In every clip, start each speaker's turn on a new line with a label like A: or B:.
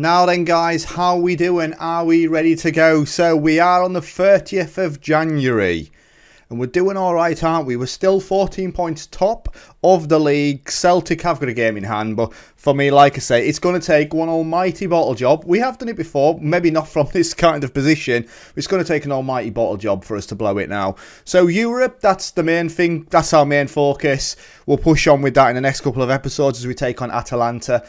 A: Now then guys, how we doing? Are we ready to go? So we are on the 30th of January and we're doing alright, aren't we? We're still 14 points top of the league. Celtic have got a game in hand, but for me, like I say, it's going to take one almighty bottle job. We have done it before, maybe not from this kind of position. It's going to take an almighty bottle job for us to blow it now. So Europe, that's the main thing. That's our main focus. We'll push on with that in the next couple of episodes as we take on Atalanta.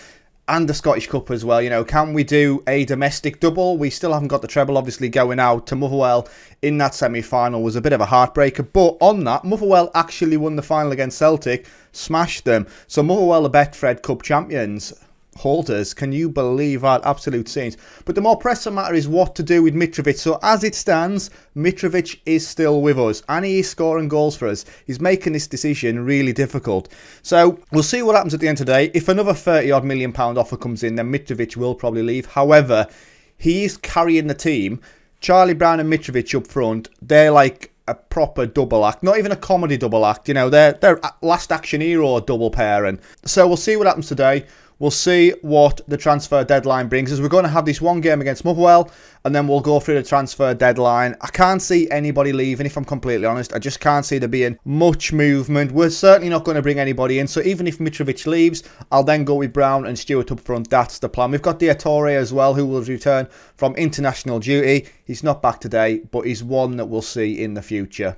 A: And the Scottish Cup as well. You know, can we do a domestic double? We still haven't got the treble, obviously, going out to Motherwell in that semi-final was a bit of a heartbreaker. But on that, Motherwell actually won the final against Celtic, smashed them. So Motherwell are Betfred Cup champions. Holders, can you believe that? Absolute scenes. But the more pressing matter is what to do with Mitrovic. So as it stands, Mitrovic is still with us and he is scoring goals for us. He's making this decision really difficult. So we'll see what happens at the end of the day. If another £30-odd million offer comes in, then Mitrovic will probably leave. However, he is carrying the team. Charlie Brown and Mitrovic up front, they're like a proper double act, not even a comedy double act. You know, they're Last Action Hero double pairing. So we'll see what happens today. We'll see what the transfer deadline brings us. We're going to have this one game against Motherwell and then we'll go through the transfer deadline. I can't see anybody leaving, if I'm completely honest. I just can't see there being much movement. We're certainly not going to bring anybody in. So even if Mitrovic leaves, I'll then go with Brown and Stewart up front. That's the plan. We've got Torre as well, who will return from international duty. He's not back today, but he's one that we'll see in the future.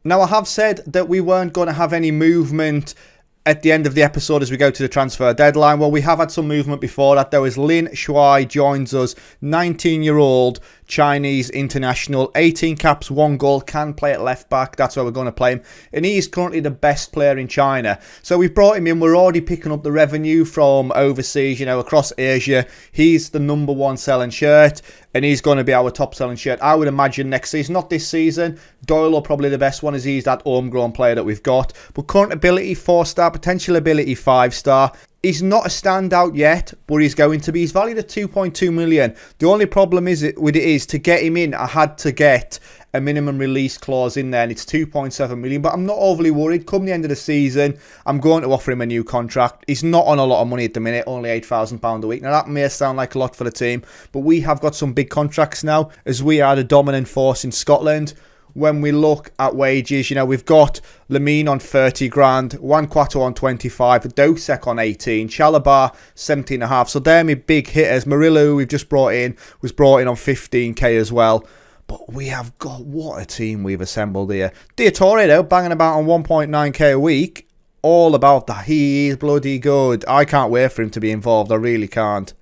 A: Now, I have said that we weren't going to have any movement at the end of the episode as we go to the transfer deadline. Well, we have had some movement before that. There was Lin Shuai joins us, 19-year-old Chinese international, 18 caps, 1 goal, can play at left back. That's where we're going to play him. And he is currently the best player in China. So we've brought him in. We're already picking up the revenue from overseas, you know, across Asia. He's the #1 selling shirt and he's going to be our top selling shirt, I would imagine, next season. Not this season. Doyle are probably the best one as he's that homegrown player that we've got. But current ability 4-star, potential ability 5-star. He's not a standout yet, but he's going to be. He's valued at 2.2 million. The only problem with it is to get him in, I had to get a minimum release clause in there, and it's 2.7 million. But I'm not overly worried. Come the end of the season, I'm going to offer him a new contract. He's not on a lot of money at the minute, only £8,000 a week. Now, that may sound like a lot for the team, but we have got some big contracts now, as we are the dominant force in Scotland. When we look at wages, you know, we've got Lamine on 30 grand, Wankwato on 25, Dosek on 18, Chalabar 17.5. So they're my big hitters. Murillo, who we've just brought in, was brought in on 15k as well. But we have got, what a team we've assembled here. Torre, though, banging about on 1.9k a week. All about that. He is bloody good. I can't wait for him to be involved. I really can't.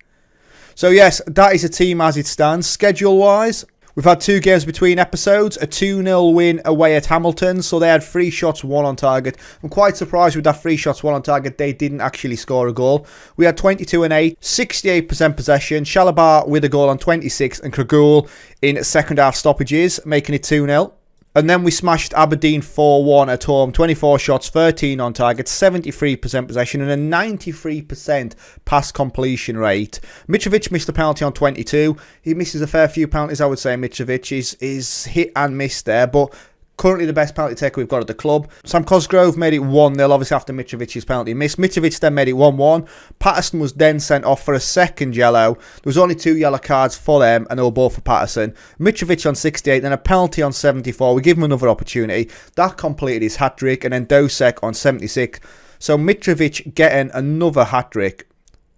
A: So yes, that is a team as it stands. Schedule-wise, we've had 2 games between episodes, a 2-0 win away at Hamilton, so they had 3 shots, 1 on target. I'm quite surprised with that 3 shots, 1 on target, they didn't actually score a goal. We had 22 and 8, 68% possession, Shalabar with a goal on 26, and Kragul in second half stoppages, making it 2-0. And then we smashed Aberdeen 4-1 at home. 24 shots, 13 on target, 73% possession and a 93% pass completion rate. Mitrovic missed a penalty on 22. He misses a fair few penalties, I would say. Mitrovic is hit and miss there, but currently the best penalty taker we've got at the club. Sam Cosgrove made it 1-0, obviously after Mitrovic's penalty miss. Mitrovic then made it 1-1. Patterson was then sent off for a second yellow. There was only 2 yellow cards for them, and they were both for Patterson. Mitrovic on 68, then a penalty on 74. We give him another opportunity. That completed his hat-trick, and then Dosek on 76. So Mitrovic getting another hat-trick.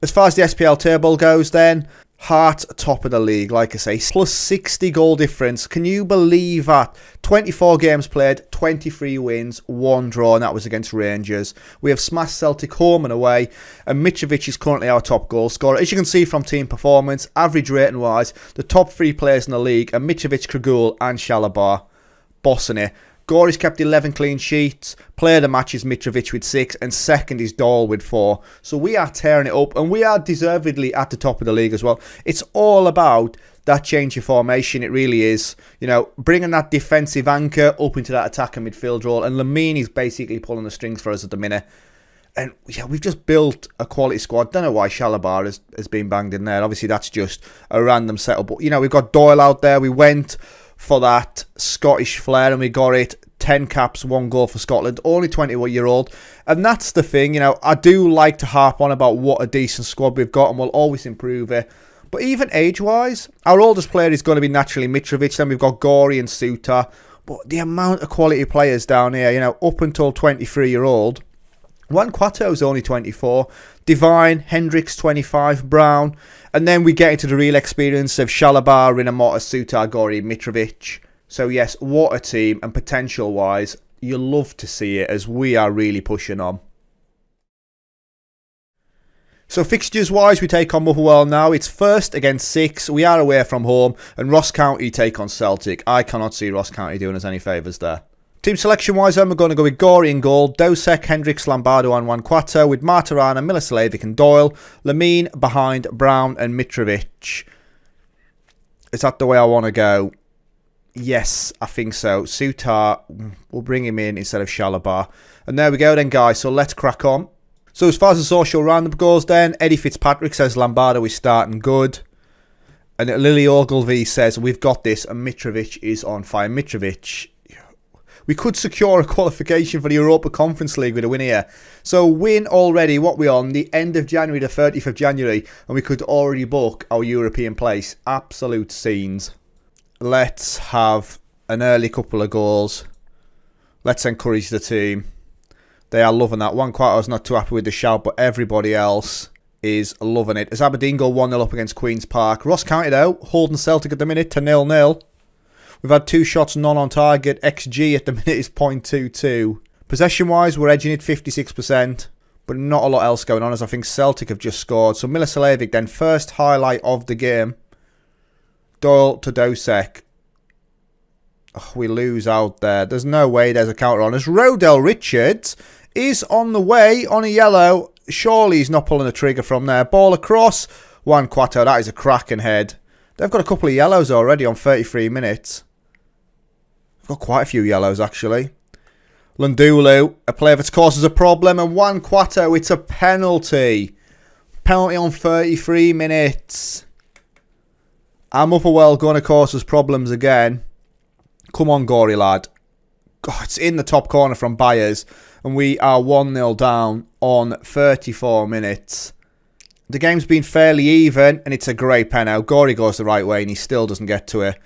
A: As far as the SPL table goes then, Heart top of the league, like I say, plus 60 goal difference. Can you believe that? 24 games played, 23 wins, 1 draw, and that was against Rangers. We have smashed Celtic home and away, and Mitrovic is currently our top goal scorer. As you can see from team performance, average rating wise, the top 3 players in the league are Mitrovic, Kragul and Shalabar. Bossing it. Gory's kept 11 clean sheets. Player of the match is Mitrovic with 6, and second is Doyle with 4. So we are tearing it up, and we are deservedly at the top of the league as well. It's all about that change of formation. It really is. You know, bringing that defensive anchor up into that attacking midfield role, and Lamine is basically pulling the strings for us at the minute. And yeah, we've just built a quality squad. Don't know why Shalabar has been banged in there. Obviously, that's just a random setup. But, you know, we've got Doyle out there. We went for that Scottish flair and we got it. 10 caps, 1 goal for Scotland, only 21-year-old. And that's the thing, you know, I do like to harp on about what a decent squad we've got and we'll always improve it. But even age-wise, our oldest player is going to be naturally Mitrovic. Then we've got Gory and Suter. But the amount of quality players down here, you know, up until 23-year-old. Juan Cuato's only 24. Divine, Hendricks 25, Brown. And then we get into the real experience of Chalobah, Rinomhota, Suter, Gory, Mitrovic. So yes, what a team. And potential-wise, you love to see it as we are really pushing on. So fixtures-wise, we take on Motherwell now. It's first against 6. We are away from home. And Ross County take on Celtic. I cannot see Ross County doing us any favours there. Team selection-wise, then we're going to go with Gory in goal. Dosek, Hendricks, Lombardo and Juan Cuato. With Martirana, Milosevic and Doyle. Lamine behind Brown and Mitrovic. Is that the way I want to go? Yes, I think so. Suter, we'll bring him in instead of Chalobah. And there we go then, guys. So let's crack on. So as far as the social roundup goes then, Eddie Fitzpatrick says Lombardo is starting good. And Lily Ogilvie says we've got this and Mitrovic is on fire. Mitrovic, we could secure a qualification for the Europa Conference League with a win here. So win already, what we on, the end of January, the 30th of January. And we could already book our European place. Absolute scenes. Let's have an early couple of goals. Let's encourage the team. They are loving that. Juan Cuato's not too happy with the shout, but everybody else is loving it. As Aberdeen go 1-0 up against Queen's Park. Ross County, though, holding Celtic at the minute to 0-0. We've had 2 shots, none on target. XG at the minute is 0.22. Possession-wise, we're edging it 56%, but not a lot else going on as I think Celtic have just scored. So Milosevic then, first highlight of the game. Doyle to Dosek. Oh, we lose out there. There's no way there's a counter on us. Rodell Richards is on the way on a yellow. Surely he's not pulling the trigger from there. Ball across. Juan Cuato, that is a cracking head. They've got a couple of yellows already on 33 minutes. They've got quite a few yellows, actually. Lundulu, a player that's caused us a problem. And Juan Cuato, it's a penalty. Penalty on 33 minutes. Our Motherwell going to cause us problems again. Come on, Gory lad. God, it's in the top corner from Byers. And we are 1-0 down on 34 minutes. The game's been fairly even. And it's a great pen out. Gory goes the right way and he still doesn't get to it.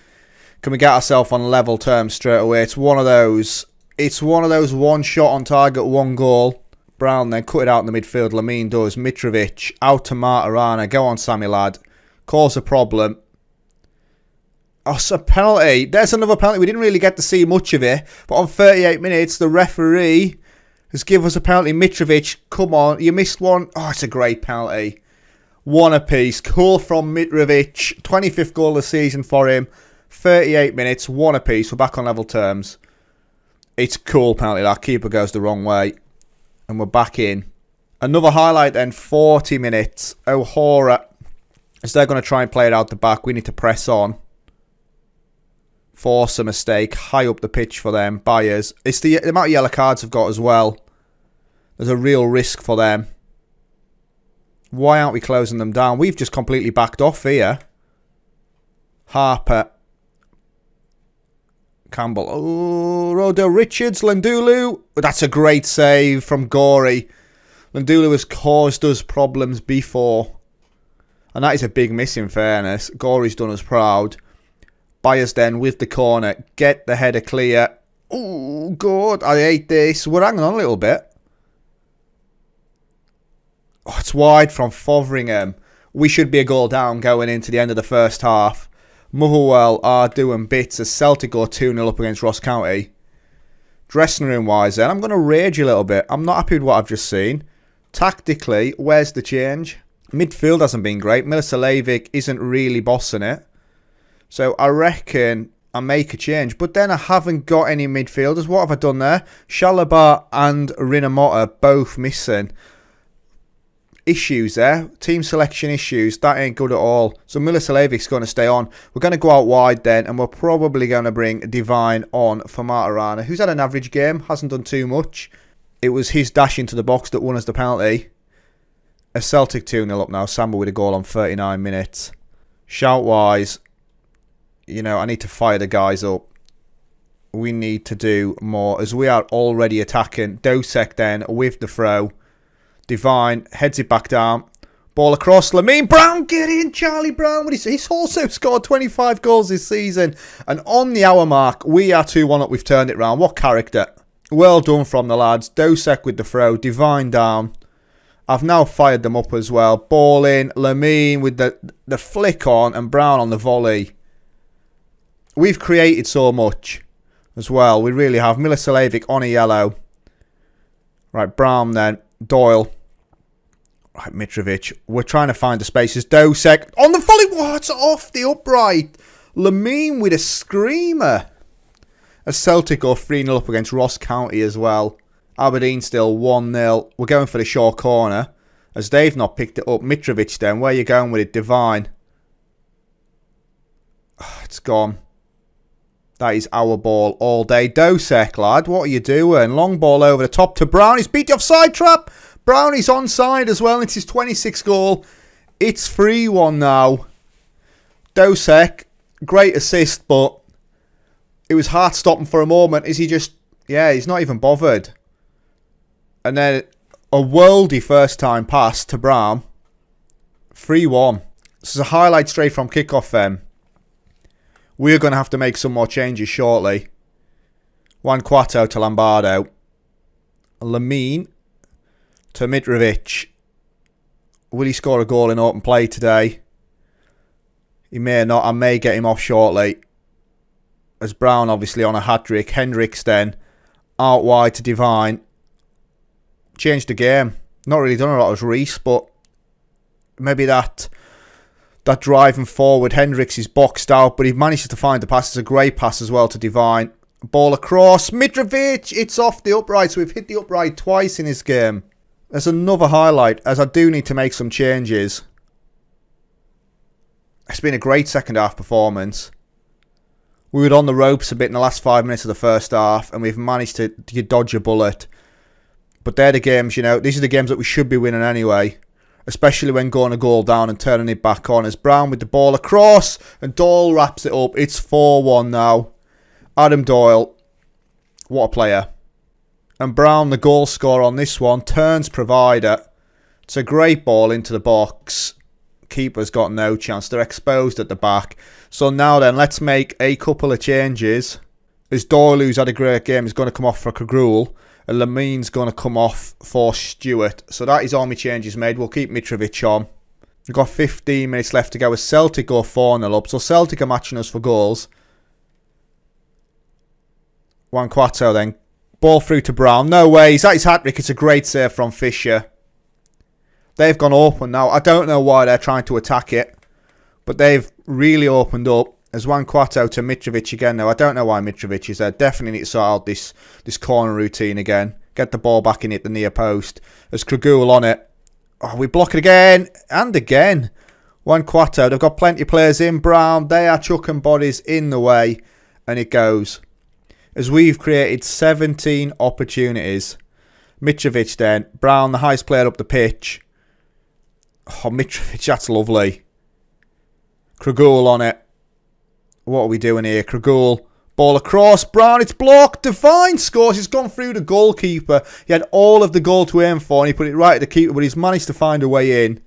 A: Can we get ourselves on level terms straight away? It's one of those. It's one of those one shot on target, one goal. Brown then cut it out in the midfield. Lamine does. Mitrovic out to Martirana. Go on, Sammy lad. Cause a problem. Oh, it's a penalty. There's another penalty. We didn't really get to see much of it. But on 38 minutes, the referee has given us a penalty. Mitrovic, come on. You missed one. Oh, it's a great penalty. One apiece. Cool from Mitrovic. 25th goal of the season for him. 38 minutes. One apiece. We're back on level terms. It's cool penalty. That keeper goes the wrong way. And we're back in. Another highlight then. 40 minutes. O'Hara. As they're going to try and play it out the back. We need to press on. Force a mistake. High up the pitch for them. Byers. It's the amount of yellow cards have got as well. There's a real risk for them. Why aren't we closing them down? We've just completely backed off here. Harper. Campbell. Oh, Rodell Richards. Lundulu. That's a great save from Gory. Lundulu has caused us problems before. And that is a big miss in fairness. Gory's done us proud. Byers then with the corner. Get the header clear. Oh, good. I hate this. We're hanging on a little bit. Oh, it's wide from Fotheringham. We should be a goal down going into the end of the first half. Motherwell are doing bits as Celtic go 2-0 up against Ross County. Dressing room wise then, I'm going to rage a little bit. I'm not happy with what I've just seen. Tactically, where's the change? Midfield hasn't been great. Milosevic isn't really bossing it. So I reckon I make a change. But then I haven't got any midfielders. What have I done there? Chalobah and Rinomhota both missing. Issues there. Team selection issues. That ain't good at all. So Milosevic's going to stay on. We're going to go out wide then. And we're probably going to bring Divine on for Martirana, who's had an average game. Hasn't done too much. It was his dash into the box that won us the penalty. A Celtic 2-0 up now. Samba with a goal on 39 minutes. Shout-wise, you know, I need to fire the guys up. We need to do more as we are already attacking. Dosek then with the throw. Divine heads it back down. Ball across, Lamine Brown, get in, Charlie Brown. He's also scored 25 goals this season. And on the hour mark, we are 2-1 up. We've turned it round. What character. Well done from the lads. Dosek with the throw, Divine down. I've now fired them up as well. Ball in, Lamine with the flick on and Brown on the volley. We've created so much as well. We really have. Milicevic on a yellow. Right, Brown then. Doyle. Right, Mitrovic. We're trying to find the spaces. Dosek on the volley. What's off the upright? Lamine with a screamer. As Celtic go 3-0 up against Ross County as well. Aberdeen still 1-0. We're going for the short corner. As they've not picked it up. Mitrovic then. Where are you going with it? Divine. Oh, it's gone. That is our ball all day. Dosek, lad. What are you doing? Long ball over the top to Brown. He's beat the offside trap. Brown is onside as well. It's his 26th goal. It's 3-1 now. Dosek. Great assist, but it was heart-stopping for a moment. Is he just... Yeah, he's not even bothered. And then a worldy first-time pass to Brown. 3-1. This is a highlight straight from kickoff then. We're going to have to make some more changes shortly. Juan Cuato to Lombardo. Lamine to Mitrovic. Will he score a goal in open play today? He may not. I may get him off shortly. As Brown obviously on a hat-trick. Hendricks then out wide to Divine. Changed the game. Not really done a lot as Reese, but maybe that driving forward. Hendricks is boxed out, but he manages to find the pass. It's a great pass as well to Divine. Ball across. Mitrovic. It's off the upright. So we've hit the upright twice in this game. There's another highlight, as I do need to make some changes. It's been a great second half performance. We were on the ropes a bit in the last 5 minutes of the first half, and we've managed to dodge a bullet. But they're the games, you know, these are the games that we should be winning anyway. Especially when going a goal down and turning it back on. As Brown with the ball across, and Doyle wraps it up. It's 4-1 now. Adam Doyle, what a player. And Brown, the goal scorer on this one, turns provider. It's a great ball into the box. Keeper's got no chance. They're exposed at the back. So now then, let's make a couple of changes. As Doyle, who's had a great game, is going to come off for Kagrul. And Lamine's going to come off for Stewart. So that is all my changes made. We'll keep Mitrovic on. We've got 15 minutes left to go as Celtic go 4-0 up. So Celtic are matching us for goals. Juan Cuato then. Ball through to Brown. No way. He's at his hat-trick. It's a great save from Fisher. They've gone open now. I don't know why they're trying to attack it. But they've really opened up. As Juan Cuato to Mitrovic again now. I don't know why Mitrovic is there. Definitely need to sort out this corner routine again. Get the ball back in at the near post. As Kragul on it. Oh, we block it again. And again. Juan Cuato. They've got plenty of players in. Brown. They are chucking bodies in the way. And it goes. As we've created 17 opportunities. Mitrovic then. Brown, the highest player up the pitch. Oh, Mitrovic. That's lovely. Kragul on it. What are we doing here? Kragul. Ball across. Brown. It's blocked. Divine scores. He's gone through the goalkeeper. He had all of the goal to aim for and he put it right at the keeper, but he's managed to find a way in.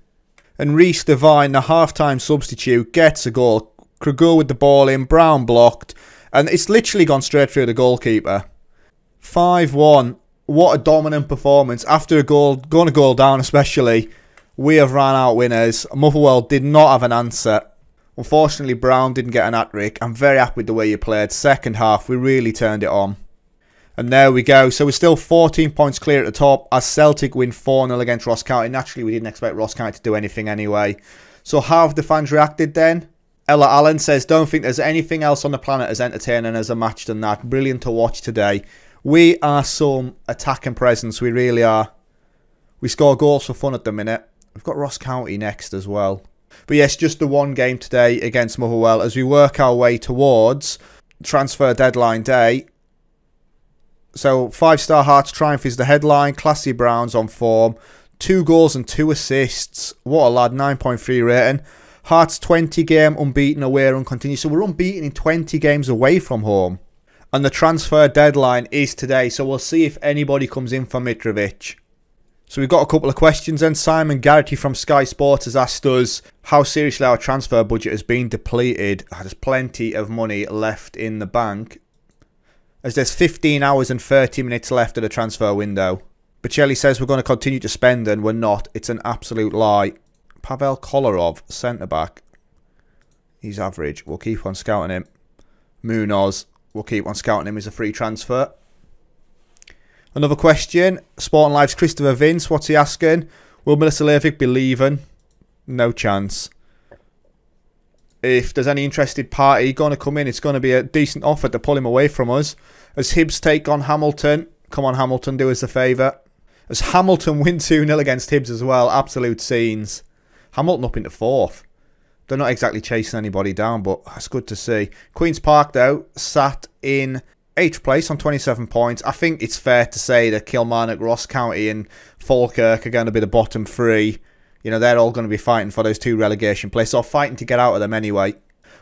A: And Reece Divine, the half-time substitute, gets a goal. Kragul with the ball in. Brown blocked. And it's literally gone straight through the goalkeeper. 5-1. What a dominant performance. After a goal, going a goal down especially, we have ran out winners. Motherwell did not have an answer. Unfortunately, Brown didn't get an hat-trick. I'm very happy with the way you played. Second half, we really turned it on. And there we go. So we're still 14 points clear at the top as Celtic win 4-0 against Ross County. Naturally, we didn't expect Ross County to do anything anyway. So how have the fans reacted then? Ella Allen says, don't think there's anything else on the planet as entertaining as a match than that. Brilliant to watch today. We are some attacking presence. We really are. We score goals for fun at the minute. We've got Ross County next as well. But yes, just the one game today against Motherwell as we work our way towards transfer deadline day. So 5-star Hearts triumph is the headline. Classy Browns on form. 2 goals and 2 assists. What a lad, 9.3 rating. Hearts 20 game unbeaten away run continues. So we're unbeaten in 20 games away from home. And the transfer deadline is today. So we'll see if anybody comes in for Mitrovic. So we've got a couple of questions then. Simon Garrity from Sky Sports has asked us how seriously our transfer budget has been depleted. There's plenty of money left in the bank, as there's 15 hours and 30 minutes left of the transfer window. Bocelli says we're going to continue to spend and we're not. It's an absolute lie. Pavel Kolarov, centre-back. He's average. We'll keep on scouting him. Munoz, we'll keep on scouting him as a free transfer. Another question. Sporting Life's Christopher Vince. What's he asking? Will Milivojevic be leaving? No chance. If there's any interested party going to come in, it's going to be a decent offer to pull him away from us. As Hibs take on Hamilton. Come on, Hamilton, do us a favour. As Hamilton win 2-0 against Hibs as well. Absolute scenes. Hamilton up into 4th. They're not exactly chasing anybody down, but that's good to see. Queen's Park, though, sat in 8th place on 27 points. I think it's fair to say that Kilmarnock, Ross County and Falkirk are going to be the bottom 3. You know, they're all going to be fighting for those 2 relegation places, or fighting to get out of them anyway.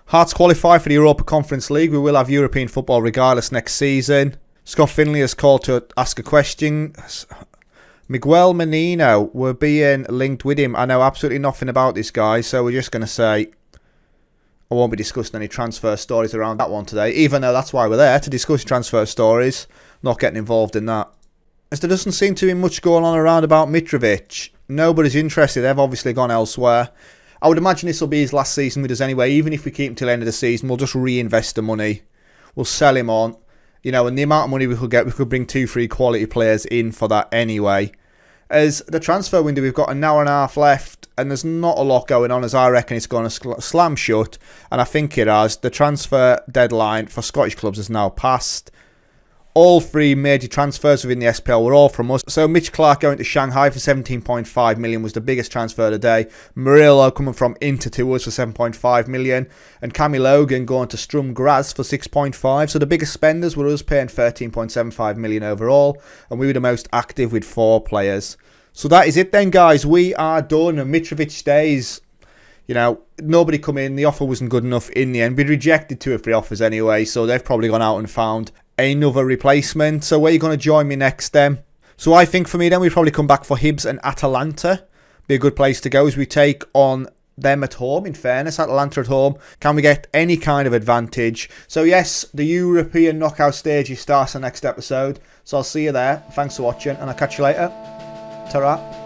A: Hearts qualify for the Europa Conference League. We will have European football regardless next season. Scott Finley has called to ask a question. Miguel Menino, we're being linked with him. I know absolutely nothing about this guy, so we're just going to say I won't be discussing any transfer stories around that one today, even though that's why we're there, to discuss transfer stories. Not getting involved in that. As there doesn't seem to be much going on around about Mitrovic. Nobody's interested. They've obviously gone elsewhere. I would imagine this will be his last season with us anyway. Even if we keep him till the end of the season, we'll just reinvest the money. We'll sell him on. You know, and the amount of money we could get, we could bring 2 free quality players in for that anyway. As the transfer window, we've got an hour and a half left, and there's not a lot going on, as I reckon it's going to slam shut, and I think it has. The transfer deadline for Scottish clubs has now passed. All 3 major transfers within the SPL were all from us. So Mitch Clark going to Shanghai for 17.5 million was the biggest transfer of the day. Murillo coming from Inter to us for 7.5 million. And Camille Logan going to Strum Graz for 6.5. So the biggest spenders were us paying 13.75 million overall. And we were the most active with 4 players. So that is it then, guys. We are done. And Mitrovic stays. You know, nobody come in. The offer wasn't good enough in the end. We'd rejected 2 or 3 offers anyway. So they've probably gone out and found another replacement. So where are you going to join me next then? So I think for me then we'd probably come back for Hibs and Atalanta. Be a good place to go as we take on them at home, in fairness. Atalanta at home. Can we get any kind of advantage? So yes, the European knockout stage starts the next episode. So I'll see you there. Thanks for watching and I'll catch you later. Ta-ra.